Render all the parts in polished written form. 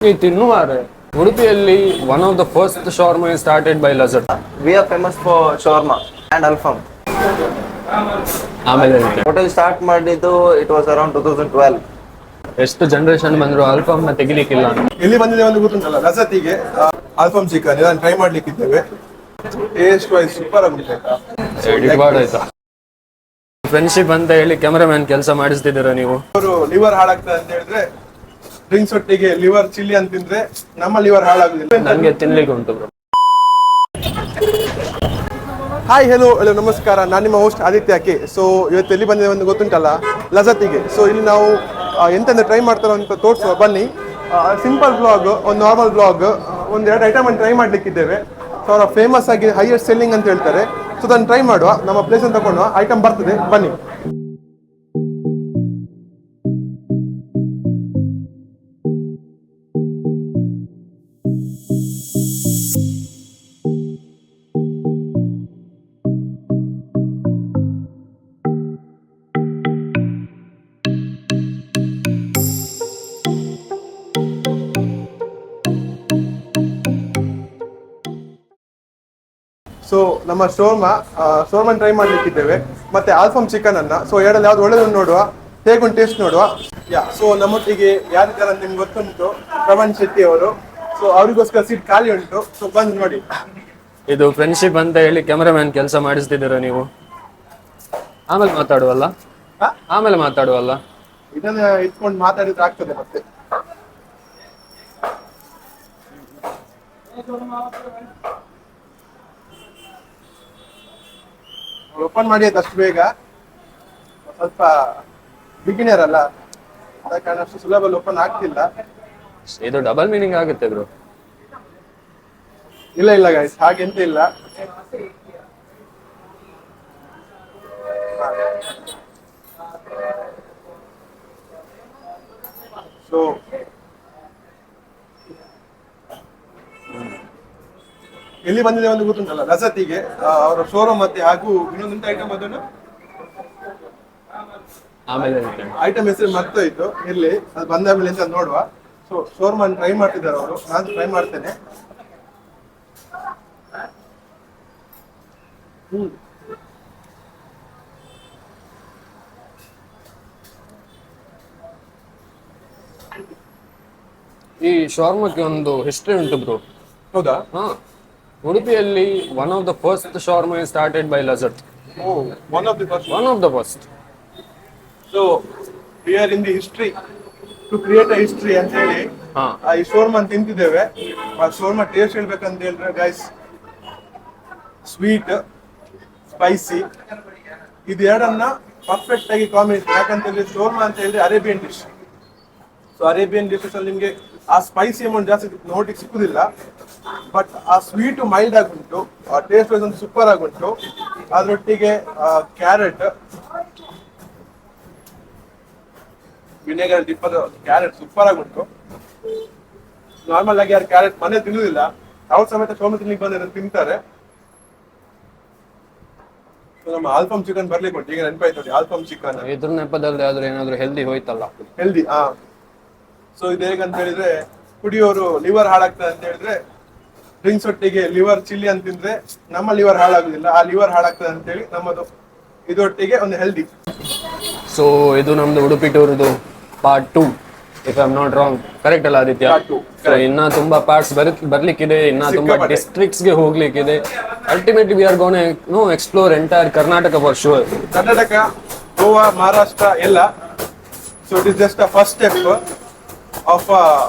ತಿನ್ನುವಾರೆ ಉಡುಪಿಯಲ್ಲಿ one of the first shawarma is started by ಲಜಟ್. We are famous for shawarma and alfam. ಆಮೇಲೆ Hotel start ಮಾಡಿದ್ದು it was around 2012. ಎಷ್ಟು generation ಬಂದ್ರು ಅಲ್ಫಾಮ್ ನ ತೆಗಿಲಿಕ್ಕಿಲ್ಲ. ಎಲ್ಲಿ ಬಂದಿದೆ ಒಂದು ಗೊತ್ತುಂಟಲ್ಲ, ಲಸತಿಗೆ ಆಲ್ಫಮ್ ಚಿಕನ್ ಇದನ್ನು ಟ್ರೈ ಮಾಡ್ಲಿಕ್ಕಿದ್ದೇವೆ. ಟೇಸ್ಟ್ ವೈಸ್ ಸೂಪರ್ ಆಗುತ್ತೆ. ಎಡಿಟ್ ಆಯ್ತಾ ಫ್ರೆಂಡ್ಶಿಪ್ ಅಂತ ಹೇಳಿ ಕ್ಯಾಮರಾಮ್ಯಾನ್ ಕೆಲಸ ಮಾಡಿಸ್ತಿದ್ದೀರಾ ನೀವು? ಅವರು ಲಿವರ್ ಹಾಳಾಗ್ತದೆ ಅಂತ ಹೇಳಿದ್ರೆ ಡ್ರಿಂಕ್ಸ್ ಒಟ್ಟಿಗೆ ಲಿವರ್ ಚಿಲ್ಲಿ ಅಂತ ತಿಂದ್ರೆ ನಮ್ಮ ಲಿವರ್ ಹಾಳಾಗುದಿಲ್ಲ. ನನಗೆ ತಿನ್ಲಿಕ್ಕೆ ಉಂಟು ಬ್ರೋ. ಹಾಯ್ ಹೆಲೋ ನಮಸ್ಕಾರ, ನಾನು ನಿಮ್ಮ ಹೋಸ್ಟ್ ಆದಿತ್ಯ ಕೆ. ಸೊ ಇವತ್ತು ಎಲ್ಲಿ ಬಂದಿದೆ ಒಂದು ಗೊತ್ತುಂಟಲ್ಲ, ಲಜತಿಗೆ. ಸೊ ಇಲ್ಲಿ ನಾವು ಎಂತೆಂತ ಟ್ರೈ ಮಾಡ್ತಾರೋ ಅಂತ ತೋರಿಸುವ ಬನ್ನಿ. ಸಿಂಪಲ್ ಬ್ಲಾಗ್, ಒಂದು ನಾರ್ಮಲ್ ಬ್ಲಾಗ್, ಒಂದೆರಡು ಐಟಮ್ ಅನ್ನು ಟ್ರೈ ಮಾಡ್ಲಿಕ್ಕಿದ್ದೇವೆ. ಸೊ ಅವರ ಫೇಮಸ್ ಆಗಿ ಹೈಯೆಸ್ಟ್ ಸೆಲ್ಲಿಂಗ್ ಅಂತ ಹೇಳ್ತಾರೆ. ಸೊ ಅದನ್ನು ಟ್ರೈ ಮಾಡುವ, ನಮ್ಮ ಪ್ಲೇಸ್ ಅಂತ ತಗೊಂಡು ಐಟಮ್ ಬರ್ತದೆ, ಬನ್ನಿ. ಸೊ ನಮ್ಮ ಶೋರ್ಮನ್ ಟ್ರೈ ಮಾಡ್ಲಿಕ್ಕಿದ್ದೇವೆ, ಮತ್ತೆ ಆಲ್ಫಮ್ ಚಿಕನ್ ಅನ್ನ. ಸೊ ಎರಡಲ್ಲಿ ಯಾವ್ದು ಒಳ್ಳೆದು ನೋಡುವ, ಹೇಗೊಂದು ಟೇಸ್ಟ್ ನೋಡುವ. ಸೊ ನಮ್ಮೊಟ್ಟಿಗೆ ಯಾರಿದ್ದಾರೆ ಅಂತ ನಿಮ್ಗೆ ಗೊತ್ತುಂಟು, ಪ್ರವೀಣ್ ಶೆಟ್ಟಿ ಅವರು. ಸೊ ಅವರಿಗೋಸ್ಕರ ಸೀಟ್ ಖಾಲಿ ಉಂಟು. ಸೊ ಬಂದು ನೋಡಿ. ಇದು ಫ್ರೆಂಡ್ಶಿಪ್ ಅಂತ ಹೇಳಿ ಕ್ಯಾಮರಾಮ್ಯಾನ್ ಕೆಲಸ ಮಾಡಿಸ್ತಿದ್ದೀರಾ ನೀವು? ಆಮೇಲೆ ಮಾತಾಡುವಲ್ಲ. ಇದನ್ನ ಇಟ್ಕೊಂಡು ಮಾತಾಡಿದ್ರೆ ಆಗ್ತದೆ ಮತ್ತೆ. ಓಪನ್ ಮಾಡಿ ಆಯ್ತು ಅಷ್ಟು ಬೇಗ, ಸ್ವಲ್ಪ ಬಿಗಿನರ್ ಅಲ್ಲ, ಅದ ಕಾರಣ ಅಷ್ಟು ಸುಲಭ ಓಪನ್ ಆಗ್ತಿಲ್ಲ. ಇದು ಡಬಲ್ ಮೀನಿಂಗ್ ಆಗುತ್ತೆ ಬ್ರೋ. ಇಲ್ಲ ಗೈಸ್, ಹಾಗೆಂತ ಇಲ್ಲ. ಸೊ ಎಲ್ಲಿ ಬಂದಿದೆ ಒಂದು ಗೊತ್ತುಂಟಲ್ಲ, ಲಸತಿಗೆ. ಅವರ ಶೋರೂಮ್ ಮತ್ತೆ ಹಾಗೂ ಇನ್ನೊಂದು ಐಟಮ್, ಅದನ್ನು ಆಮೇಲೆ ಐಟಮ್ ಹೆಸರು ಮರ್ತೋಯ್ತು, ಇರ್ಲಿ, ಅದು ಬಂದ ಮೇಲೆ ಅಂತ ನೋಡುವ. ಸೊ ಶೋರೂಮ್ ಅನ್ನು ಟ್ರೈ ಮಾಡ್ತಿದ್ದಾರೆ ಅವರು, ನಾನು ಟ್ರೈ ಮಾಡ್ತೇನೆ. ಈ ಶಾರ್ಮಕ್ಕೆ ಒಂದು ಹಿಸ್ಟ್ರಿ ಉಂಟು ಬ್ರೋ. ಹೌದಾ? ಉಡುಪಿಯಲ್ಲಿ one of the first shawarma is started by ಲಜಟ್. One of the first. So here in the history, to create a history ಅಂತ ಹೇಳಿ ಈ ಶೋರ್ಮಾ ತಿಂತಿದ್ದೇವೆ. ಆ ಶೋರ್ಮಾ ಟೇಸ್ಟ್ ಹೇಳ್ಬೇಕಂತ ಹೇಳಿದ್ರೆ ಗೈಸ್, ಸ್ವೀಟ್, ಸ್ಪೈಸಿ, ಇದು ಎರಡನ್ನ ಪರ್ಫೆಕ್ಟ್ ಆಗಿ ಕಾಂಬಿನೇಷನ್. ಯಾಕಂತ ಹೇಳಿದ್ರೆ ಶೋರ್ಮಾ ಅಂತ ಹೇಳಿದ್ರೆ Arabian dish. So Arabian dishes ಅಲ್ಲಿ ನಿಮಗೆ ಆ ಸ್ಪೈಸಿ ಅಮೌಂಟ್ ಜಾಸ್ತಿ ನೋಡ್ಲಿಕ್ಕೆ ಸಿಕ್ಕುದಿಲ್ಲ, ಬಟ್ ಆ ಸ್ವೀಟ್ ಮೈಲ್ಡ್ ಆಗುಂಟು, ಆ ಟೇಸ್ಟ್ ವೈಸ್ ಒಂದು ಸೂಪರ್ ಆಗುಂಟು. ಅದರೊಟ್ಟಿಗೆ ಕ್ಯಾರೆಟ್, ವಿನೆಗರ್ ದಿಪ್ಪದ ಕ್ಯಾರೆಟ್ ಸೂಪರ್ ಆಗುಂಟು. ನಾರ್ಮಲ್ ಆಗಿ ಯಾರು ಕ್ಯಾರೆಟ್ ಮನೆ ತಿನ್ನುವುದಿಲ್ಲ, ಅವ್ರ ಸಮೇತ ಶೋರ್ಮಾ ತಿನ್ಲಿಕ್ಕೆ ಬಂದ್ರೆ ತಿಂತಾರೆ. ನಮ್ಮ ಆಲ್ಫಮ್ ಚಿಕನ್ ಬರ್ಲಿಕ್ಕೆ ಉಂಟು, ಈಗ ನೆನಪಾಯ್ತು ಆಲ್ಫಮ್ ಚಿಕನ್. ಇದ್ರ ನೆಪದಲ್ಲಿ ಆದ್ರೆ ಏನಾದ್ರು ಹೆಲ್ದಿ ಹೋಯ್ತಲ್ಲ. ಹೆಲ್ದಿ. ಸೊ ಇದು ಹೇಗಂತ ಹೇಳಿದ್ರೆ, ಕುಡಿಯೋರು ಲಿವರ್ ಹಾಳಾಗ್ತದೆ ಅಂತ ಹೇಳಿದ್ರೆ ಡ್ರಿಂಕ್ಸ್ ಒಟ್ಟಿಗೆ ಲಿವರ್ ಚಿಲ್ಲಿ ಅಂತ ತಿಂದ್ರೆ ನಮ್ಮ ಲಿವರ್ ಹಾಳಾಗುದಿಲ್ಲ, ಆ ಲಿವರ್ ಹಾಳಾಗ್ತದೆ ಅಂತ ಹೇಳಿ ನಮ್ಮದು ಇದೊಟ್ಟಿಗೆ ಒಂದು ಹೆಲ್ದಿ. ಸೊ ಇದು ನಮ್ದು ಉಡುಪಿ ಟೂರ್ದು part 2, if I am not wrong. Correct ಅಲ್ಲ ಆದಿತ್ಯ? ಸೊ ಇನ್ನ ತುಂಬಾ ಪಾರ್ಟ್ಸ್ ಬರ್ಲಿಕ್ಕಿದೆ, ಇನ್ನ ತುಂಬಾ ಡಿಸ್ಟ್ರಿಕ್ಟ್ಸ್ ಗೆ ಹೋಗ್ಲಿಕ್ಕಿದೆ. Ultimately we are gonna explore entire Karnataka for sure. Karnataka, Goa, Maharashtra ಎಲ್ಲ. So it is just a first step of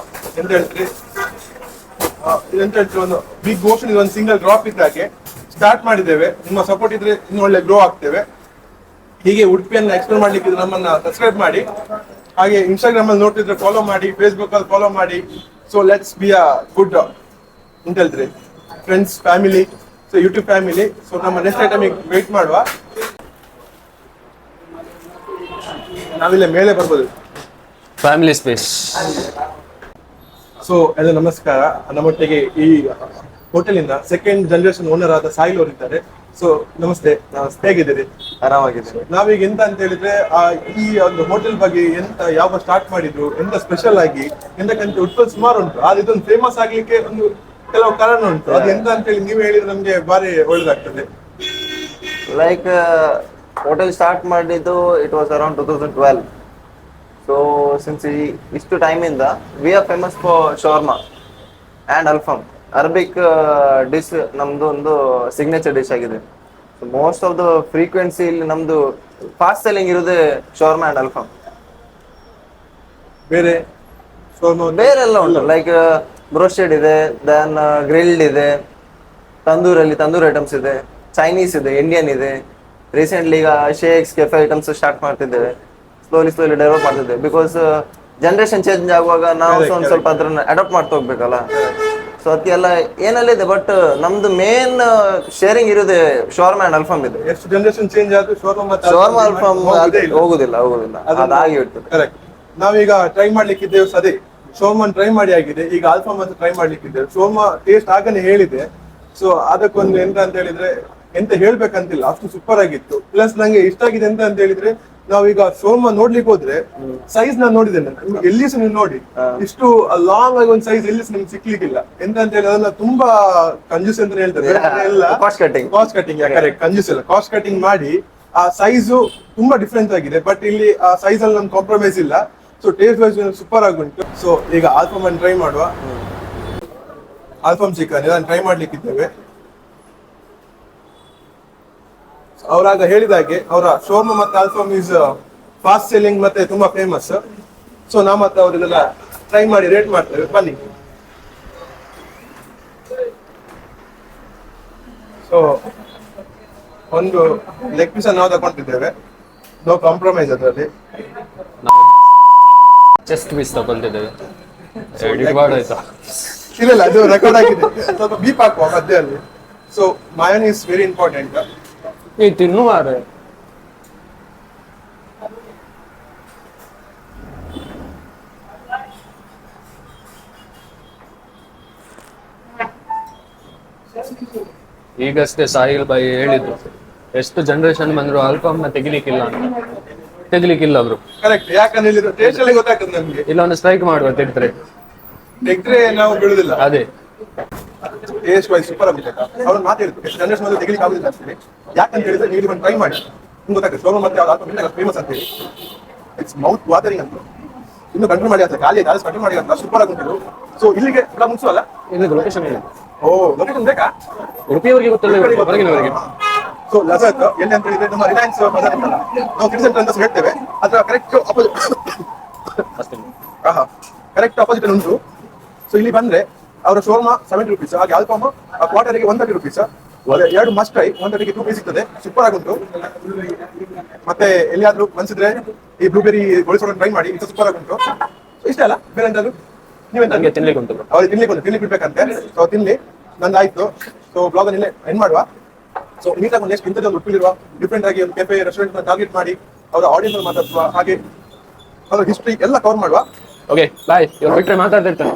ಎಂತ ಹೇಳ್ತೀರಿ, ಒಂದು ಬಿಗ್ ಓಷನ್. ಇದು ಒಂದು ಸಿಂಗಲ್ ಡ್ರಾಪ್ ಇದ್ದಾಗೆ ಸ್ಟಾರ್ಟ್ ಮಾಡಿದ್ದೇವೆ. ನಿಮ್ಮ ಸಪೋರ್ಟ್ ಇದ್ರೆ ಇನ್ನು ಒಳ್ಳೆ ಗ್ರೋ ಆಗ್ತೇವೆ. ಹೀಗೆ ಉಡುಪಿಯನ್ನು ಎಕ್ಸ್ಪ್ಲೋರ್ ಮಾಡ್ಲಿಕ್ಕೆ ನಮ್ಮನ್ನ ಸಬ್ಸ್ಕ್ರೈಬ್ ಮಾಡಿ, ಹಾಗೆ ಇನ್ಸ್ಟಾಗ್ರಾಮ್ ಅಲ್ಲಿ ನೋಡ್ತಿದ್ರೆ ಫಾಲೋ ಮಾಡಿ, ಫೇಸ್ಬುಕ್ ಅಲ್ಲಿ ಫಾಲೋ ಮಾಡಿ. So let's be a good ಎಂತ ಹೇಳ್ತೀರಿ friends, family, so YouTube family. So ನಮ್ಮ ನೆಕ್ಸ್ಟ್ ಐಟಮಿಗೆ ವೇಟ್ ಮಾಡುವ. ನಾವಿಲ್ಲ ಮೇಲೆ ಬರ್ಬೋದು, ಫ್ಯಾಮಿಲಿ ಸ್ಪೇಸ್. ಸೊ ಎಲ್ಲ ನಮಸ್ಕಾರ. ನಮ್ಮೊಟ್ಟಿಗೆ ಈ ಹೋಟೆಲಿನ ಸೆಕೆಂಡ್ ಜನರೇಷನ್ ಓನರ್ ಆದ ಸಾಯಿಲ್ ಅವರು ಇದ್ದಾರೆ. ಸೊ ನಮಸ್ತೆ. ನಮಸ್ತೆ. ಹೇಗಿದ್ದೀರಿ? ಆರಾಮಾಗಿದ್ದೀನಿ. ನಾವೀಗ ಎಂತ ಅಂತ ಹೇಳಿದ್ರೆ ಈ ಒಂದು ಹೋಟೆಲ್ ಬಗ್ಗೆ ಎಂತ ಯಾವ ಸ್ಟಾರ್ಟ್ ಮಾಡಿದ್ರು, ಎಂತ ಸ್ಪೆಷಲ್ ಆಗಿ ಎಂತಕ್ಕಂತ ಉತ್ಪನ್ನ ಸುಮಾರು ಉಂಟು. ಆದ್ರೆ ಇದೊಂದು ಫೇಮಸ್ ಆಗ್ಲಿಕ್ಕೆ ಒಂದು ಕೆಲವು ಕಾರಣ ಉಂಟು. ಅದು ಎಂತ ಅಂತ ಹೇಳಿ ನೀವು ಹೇಳಿದ್ರೆ ನಮ್ಗೆ ಬಾರಿ ಒಳ್ಳೇದಾಗ್ತದೆ. ಲೈಕ್ ಹೋಟೆಲ್ ಸ್ಟಾರ್ಟ್ ಮಾಡಿದ್ದು it was around 2012. So since ಇಷ್ಟು ಟೈಮಿಂದ we are famous for shawarma and ಅಲ್ಫಮ್. ಅರಬಿಕ್ ಡಿಶ್ ನಮ್ದು ಒಂದು ಸಿಗ್ನೇಚರ್ ಡಿಶ್ ಆಗಿದೆ. So most of the frequency ಇಲ್ಲಿ ನಮ್ದು ಫಾಸ್ಟ್ ಸೆಲ್ಲಿಂಗ್ ಇರೋದೇ ಶವರ್ಮಾ ಆ್ಯಂಡ್ ಅಲ್ಫಮ್. ಬೇರೆ ಬೇರೆಲ್ಲ ಉಂಟು, ಲೈಕ್ ಬ್ರೋಸ್ಟೆಡ್ ಇದೆ, ದೆನ್ ಗ್ರಿಲ್ಡ್ ಇದೆ, ತಂದೂರ್ ಐಟಮ್ಸ್ ಇದೆ, ಚೈನೀಸ್ ಇದೆ, ಇಂಡಿಯನ್ ಇದೆ. ರೀಸೆಂಟ್ಲಿ ಈಗ ಶೇಕ್ಸ್ ಕೆಫೆ ಐಟಮ್ಸ್ ಸ್ಟಾರ್ಟ್ ಮಾಡ್ತಿದ್ದೇವೆ. ಸ್ಲೋಲಿ ಡೆವಲಪ್ ಮಾಡ್ತಿದ್ದೇವೆ. ಬಿಕಾಸ್ ಜನರೇಷನ್ ಚೇಂಜ್ ಆಗುವಾಗ ನಾವು ಒಂದು ಸ್ವಲ್ಪ ಅದ್ರನ್ನ ಅಡಾಪ್ಟ್ ಮಾಡ್ತಾ ಹೋಗ್ಬೇಕಲ್ಲ. ಸೊ ಅದಕ್ಕೆಲ್ಲ ಏನೆಲ್ಲ ಇದೆ, ಬಟ್ ನಮ್ದು ಮೇನ್ ಶೇರಿಂಗ್ ಇರೋದೇ ಶವರ್ಮಾ ಅಂಡ್ ಅಲ್ಫಮ್ ಇದೆ. ಎಷ್ಟು ಜನರೇಷನ್ ಚೇಂಜ್ ಆದ್ರೂ ಶವರ್ಮಾ ಅಲ್ಫಮ್ ಹೋಗುದಿಲ್ಲ ಅದಾಗಿ ಇರ್ತದೆ. ಕರೆಕ್ಟ್. ನಾವೀಗ ಟ್ರೈ ಮಾಡ್ಲಿಕ್ಕಿದ್ದೇವೆ. ಅದೇ ಶೋರ್ಮನ್ ಟ್ರೈ ಮಾಡಿ ಆಗಿದೆ, ಈಗ ಆಲ್ಫಮ್ ಅಂತ ಟ್ರೈ ಮಾಡ್ಲಿಕ್ಕಿದ್ದೇವೆ. ಶೋರ್ಮಾ ಟೇಸ್ಟ್ ಆಗನೆ ಹೇಳಿದೆ. ಸೊ ಅದಕ್ಕೊಂದು ಎಂತ ಅಂತ ಹೇಳಿದ್ರೆ ಎಂತ ಹೇಳ್ಬೇಕಂತಿಲ್ಲ, ಅಷ್ಟು ಸೂಪರ್ ಆಗಿತ್ತು. ಪ್ಲಸ್ ನಂಗೆ ಇಷ್ಟ ಆಗಿದೆ ಎಂತ ಅಂತ ಹೇಳಿದ್ರೆ, ನಾವೀಗ ಶೋರ್ಮಾ ನೋಡ್ಲಿಕ್ಕೆ ಹೋದ್ರೆ ಸೈಜ್ ನಾನು ನೋಡಿದ್ದೇನೆ. ಎಲ್ಲಿ ಸಹ ನೀವು ನೋಡಿ, ಇಷ್ಟು ಲಾಂಗ್ ಆಗಿ ಒಂದು ಸೈಜ್ ಎಲ್ಲಿ ನಿಮ್ಗೆ ಸಿಕ್ಲಿಕ್ಕಿಲ್ಲ. ಎಂತ ಅಂತ ಹೇಳಿ ಅದನ್ನ ತುಂಬಾ ಕಂಜೂಸ್ ಅಂತ ಹೇಳ್ತಾರೆ ಎಲ್ಲ. ಕಾಸ್ಟ್ ಕಟಿಂಗ್ ಕರೆಕ್ಟ್, ಕಂಜೂಸ್ ಇಲ್ಲ, ಕಾಸ್ಟ್ ಕಟಿಂಗ್ ಮಾಡಿ ಆ ಸೈಜು ತುಂಬಾ ಡಿಫ್ರೆನ್ಸ್ ಆಗಿದೆ. ಬಟ್ ಇಲ್ಲಿ ಆ ಸೈಜ್ ಅಲ್ಲಿ ನಮ್ಗೆ ಕಾಂಪ್ರಮೈಸ್ ಇಲ್ಲ. ಸೊ ಟೇಸ್ಟ್ ವೈಸ್ ಸೂಪರ್ ಆಗಿ ಉಂಟು. ಸೊ ಈಗ ಆಲ್ಫಮ್ ಅನ್ನು ಟ್ರೈ ಮಾಡುವ. ಆಲ್ಫಮ್ ಚಿಕನ್ ಇದನ್ನು ಟ್ರೈ ಮಾಡ್ಲಿಕ್ಕಿದ್ದೇವೆ. ಅವರಾಗ ಹೇಳಿದ ಹಾಗೆ ಅವರ ಶೋರ್ಮಾ ಮತ್ತೆ ಆಲ್ಫಮ್ ಈಸ್ ಫಾಸ್ಟ್ ಸೆಲ್ಲಿಂಗ್ ಮತ್ತೆ ತುಂಬಾ ಫೇಮಸ್. ಸೊ ನಾವು ಮತ್ತೆ ಅವರಿಗೆಲ್ಲ ಟ್ರೈ ಮಾಡಿ ರೇಟ್ ಮಾಡ್ತೇವೆ, ಬನ್ನಿ. ಸೊ ಒಂದು ಲೆಗ್ ಪೀಸ್ ನಾವು ತಗೊಂಡಿದ್ದೇವೆ, ನೋ ಕಾಂಪ್ರಮೈಸ್ ಅದರಲ್ಲಿ. ಚೆಸ್ಟ್ ಪೀಸ್ ತಗೊಳ್ತಿದ್ದೇವೆ. ಎಡಿಟ್ ಮಾಡಾಯ್ತಾ? ಇಲ್ಲ ಅದು ರೆಕಾರ್ಡ್ ಆಗಿದೆ, ಸ್ವಲ್ಪ ಬೀಪ್ ಹಾಕುವ ಮಧ್ಯದಲ್ಲಿ. So mayonnaise is very important. ಈ ತಿನ್ನುವಾರೆ ಈಗಷ್ಟೇ ಸಾಹಿಲ್ ಬಾಯಿ ಹೇಳಿದ್ರು, ಎಷ್ಟು ಜನರೇಷನ್ ಬಂದ್ರು ಅಲ್ಫಮ್ನ ತೆಗಿಲಿಕ್ಕಿಲ್ಲ ಅಂತ. ತೆಗಿಲಿಕ್ಕಿಲ್ಲ ಅವರು. ಕರೆಕ್ಟ್. ಯಾಕಂದ್ರೆ ಹೇಳಿದ್ರು ಟೇಸ್ಟ್ ಅಲ್ಲಿ ಗೊತ್ತಾಗ್ತದೆ ನಮ್ಗೆ. ಇಲ್ಲ ಒಂದು ಸ್ಟ್ರೈಕ್ ಮಾಡುವ ತೆಗ್ದ್ರೆ ನಾವು ಬಿಡುದಿಲ್ಲ. ಅದೇ ಟೇಸ್ಟ್ ವೈಸ್ ಸೂಪರ್ ಆಗುತ್ತೆ. ಅವ್ರು ಮಾತಾಡಿದ್ರು ಎಷ್ಟು ಜನರೇಷನ್ ಮೇಲೆ ತೆಗಿಲಿಕ್ಕೆ ಆಗುದಿಲ್ಲ ಅಂತೇಳಿ. ಯಾಕಂತ ಹೇಳಿದ್ರೆ ನೀವು ಇದನ್ನು ಟ್ರೈ ಮಾಡಿ, ನಿಮ್ಗೆ ಗೊತ್ತಾಗ್ತದೆ ಶೋರ್ಮಾ ಮತ್ತೆ ಆಲ್ಫಮ್ ಫೇಮಸ್ ಅಂತ ಹೇಳಿ. ಇಟ್ಸ್ ಮೌತ್ ವಾಟರಿಂಗ್ ಅಂತ. ಇನ್ನು ಕಂಟ್ರೋಲ್ ಮಾಡಿ ಅಂತ ಖಾಲಿ ಕಂಟ್ರೋಲ್ ಮಾಡಿ ಅಂತ ಸೂಪರ್ ಆಗಿ ಉಂಟು. ಸೊ ಇಲ್ಲಿಗೆ ಕೂಡ ಮುಗಿಸುವಲ್ಲ. ಇಲ್ಲಿ ಲೊಕೇಶನ್ ಇದೆ. ಓ ಲೊಕೇಶನ್ ಬೇಕಾ? ಉಡುಪಿಯವರಿಗೆ ಗೊತ್ತಿಲ್ಲ, ಹೊರಗಿನವರಿಗೆ. ಸೊ ಲಜತ್ ಎಲ್ಲಿ ಅಂತ ಹೇಳಿದ್ರೆ ನಮ್ಮ ರಿಲಯನ್ಸ್ ಬಜಾರ್ ಇತ್ತಲ್ಲ, ನಾವು ಸಿಟಿ ಸೆಂಟರ್ ಅಂತ ಹೇಳ್ತೇವೆ. ಅದರ ಕರೆಕ್ಟ್ ಆಪೋಸಿಟ್, ಕರೆಕ್ಟ್ ಆಪೋಸಿಟ್ ಉಂಟು. ಸೊ ಇಲ್ಲಿ ಬಂದ್ರೆ ಅವರ ಶೋರ್ಮಾ 70 rupees, ಹಾಗೆ ಆಲ್ಫಾಮ್ ಕ್ವಾರ್ಟರ್ಗೆ 130 rupees. ಎರಡು ಮಸ್ಟ್ ಟ್ರೈ, 130ಗೆ 2 ಪೀಸ್ ಸಿಗ್ತದೆ. ಸೂಪರ್ ಆಗುಂಟು. ಮತ್ತೆ ಎಲ್ಲಿಯಾದ್ರೂ ಮನ್ಸಿದ್ರೆ ಈ ಬ್ಲೂಬೆರಿ ಗೋಳಿಸೋಣ ಟ್ರೈ ಮಾಡಿ, ಇದು ಸೂಪರ್ ಆಗುಂಟು. ಇಷ್ಟ ಅಲ್ಲ, ಬೇರೆ ಎಂತಾದ್ರು ನೀವೆಂತ ತಿನ್ಲಿಕ್ಕೆ ಉಂಟು, ಅವ್ರಿಗೆ ತಿನ್ಲಿಕ್ಕೆ ಬಿಡ್ಬೇಕಂತೆ. ಸೊ ತಿನ್ಲಿ, ನಂದಾಯ್ತು. ಸೊ ಬ್ಲಾಗ್ ಅನ್ನ ಎಂಡ್ ಮಾಡುವ. ಸೊ ನೀಟಾಗಿ ನೆಕ್ಸ್ಟ್ ಇಂಥದ್ದು ಉಟ್ಕೊಂಡಿರುವ ಡಿಫ್ರೆಂಟ್ ಆಗಿ ಒಂದು ಕೆಫೆ ರೆಸ್ಟೋರೆಂಟ್ ಟಾರ್ಗೆಟ್ ಮಾಡಿ ಅವರ ಆಡಿಯನ್ಸ್ ಮಾತಾಡುವ, ಹಾಗೆ ಅವರ ಹಿಸ್ಟ್ರಿ ಎಲ್ಲ ಕವರ್ ಮಾಡುವ. Okay bye. ಇವ್ರು ಬಿಟ್ರೆ ಮಾತಾಡ್ತಿರ್ತಾನೆ.